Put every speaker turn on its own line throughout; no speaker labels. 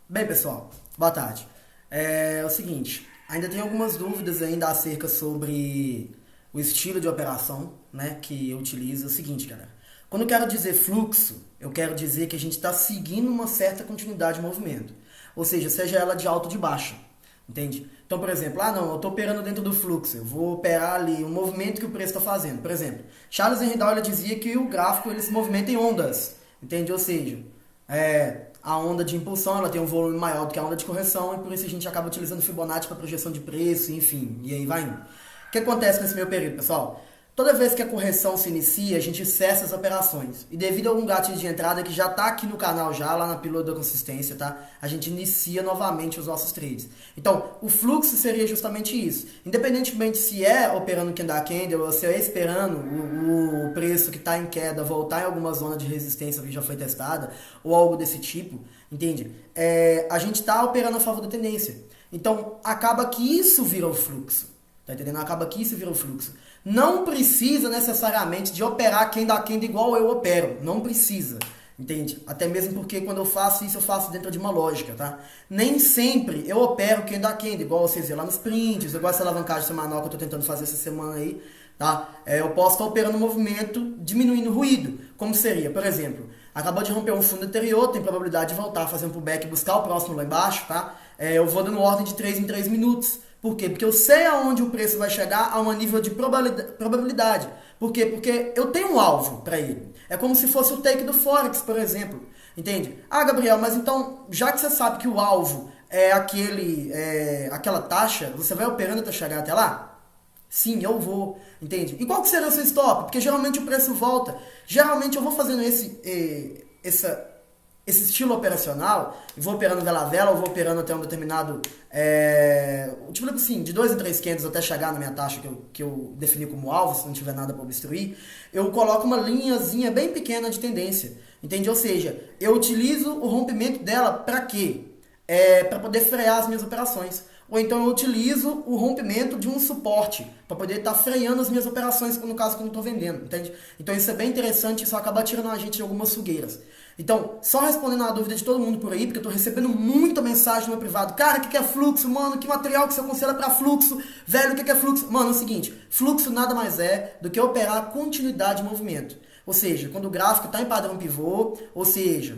Bem, pessoal, boa tarde. É o seguinte, ainda tem algumas dúvidas ainda acerca sobre o estilo de operação, né, que eu utilizo. É o seguinte, galera. Quando eu quero dizer fluxo, eu quero dizer que a gente está seguindo uma certa continuidade de movimento. Ou seja ela de alta ou de baixa. Entende? Então, por exemplo, não, eu estou operando dentro do fluxo, eu vou operar ali o movimento que o preço está fazendo. Por exemplo, Charles Henry Doyle dizia que o gráfico ele se movimenta em ondas, entende? Ou seja, a onda de impulsão ela tem um volume maior do que a onda de correção e por isso a gente acaba utilizando Fibonacci para projeção de preço, enfim, e aí vai indo. O que acontece nesse meio período, pessoal? Toda vez que a correção se inicia, a gente cessa as operações. E devido a algum gatilho de entrada que já está aqui no canal, já lá na pílula da consistência, tá? A gente inicia novamente os nossos trades. Então, o fluxo seria justamente isso. Independentemente se é operando candle ou se é esperando o preço que está em queda voltar em alguma zona de resistência que já foi testada, ou algo desse tipo, entende? A gente está operando a favor da tendência. Então, acaba que isso vira o fluxo. Tá entendendo? Acaba que isso vira o fluxo. Não precisa necessariamente de operar candle igual eu opero. Não precisa. Entende? Até mesmo porque quando eu faço isso, eu faço dentro de uma lógica, tá? Nem sempre eu opero candle igual vocês viram lá nos prints, igual essa alavancagem semanal que eu tô tentando fazer essa semana aí, tá? Eu posso estar operando o movimento diminuindo o ruído. Como seria? Por exemplo, acabou de romper um fundo anterior, tem probabilidade de voltar a fazer um pullback e buscar o próximo lá embaixo, tá? Eu vou dando ordem de 3 em 3 minutos. Por quê? Porque eu sei aonde o preço vai chegar a um nível de probabilidade. Por quê? Porque eu tenho um alvo para ele. É como se fosse o take do Forex, por exemplo. Entende? Gabriel, mas então, já que você sabe que o alvo é aquela taxa, você vai operando até chegar até lá? Sim, eu vou. Entende? E qual que será o seu stop? Porque geralmente o preço volta. Geralmente eu vou fazendo esse estilo operacional, vou operando vela a vela, ou vou operando até um determinado, tipo assim, de 2 em 3 candles até chegar na minha taxa que eu defini como alvo, se não tiver nada para obstruir, eu coloco uma linhazinha bem pequena de tendência, entende? Ou seja, eu utilizo o rompimento dela para quê? Para poder frear as minhas operações. Ou então eu utilizo o rompimento de um suporte para poder estar freando as minhas operações, no caso que eu não estou vendendo, entende? Então isso é bem interessante, isso acaba tirando a gente de algumas fogueiras. Então, só respondendo a dúvida de todo mundo por aí, porque eu estou recebendo muita mensagem no meu privado. Cara, o que é fluxo? Mano, que material que você aconselha para fluxo? Velho, o que é fluxo? Mano, é o seguinte, fluxo nada mais é do que operar a continuidade de movimento. Ou seja, quando o gráfico está em padrão pivô, ou seja,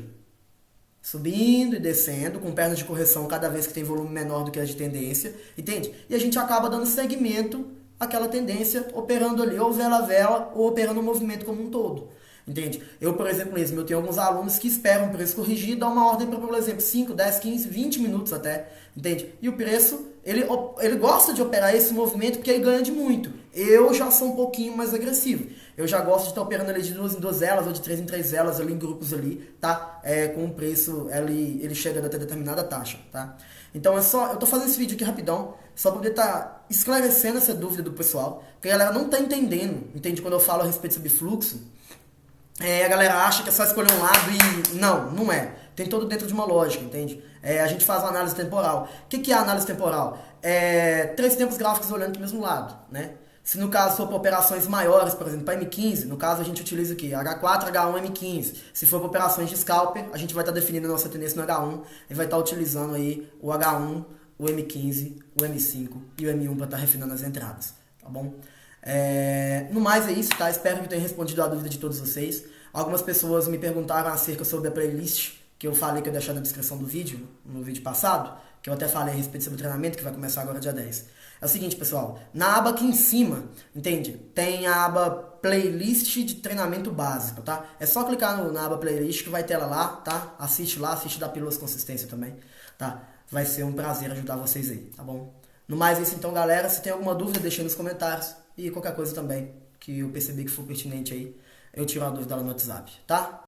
subindo e descendo, com pernas de correção cada vez que tem volume menor do que as de tendência, entende? E a gente acaba dando seguimento àquela tendência, operando ali ou vela a vela, ou operando o movimento como um todo. Entende? Eu, por exemplo, mesmo, eu tenho alguns alunos que esperam o preço corrigir e dão uma ordem para, por exemplo, 5, 10, 15, 20 minutos até, entende? E o preço, ele gosta de operar esse movimento porque ele ganha de muito. Eu já sou um pouquinho mais agressivo. Eu já gosto de estar operando ali de 2 em 2 velas ou de 3 em 3 velas ali em grupos ali, tá? Com um preço, ele chega até determinada taxa, tá? Então eu tô fazendo esse vídeo aqui rapidão, só para poder estar esclarecendo essa dúvida do pessoal, porque a galera não tá entendendo, entende? Quando eu falo a respeito sobre fluxo, a galera acha que é só escolher um lado e não é. Tem todo dentro de uma lógica, entende? A gente faz uma análise temporal. O que é a análise temporal? 3 tempos gráficos olhando para o mesmo lado, né? Se no caso for para operações maiores, por exemplo, para M15, no caso a gente utiliza o quê? H4, H1, M15. Se for para operações de scalper, a gente vai estar definindo a nossa tendência no H1 e vai estar utilizando aí o H1, o M15, o M5 e o M1 para estar refinando as entradas, tá bom? No mais é isso, tá? Espero que tenha respondido a dúvida de todos vocês. Algumas pessoas me perguntaram acerca sobre a playlist que eu falei que eu ia deixar na descrição do vídeo, no vídeo passado, que eu até falei a respeito sobre o treinamento que vai começar agora dia 10. É o seguinte, pessoal, na aba aqui em cima, entende? Tem a aba playlist de treinamento básico, tá? É só clicar na aba playlist que vai ter ela lá, tá? Assiste lá, assiste da Pílulas Consistência também, tá? Vai ser um prazer ajudar vocês aí, tá bom? No mais é isso então, galera. Se tem alguma dúvida, deixa aí nos comentários. E qualquer coisa também que eu percebi que for pertinente aí, eu tiro a dúvida lá no WhatsApp, tá?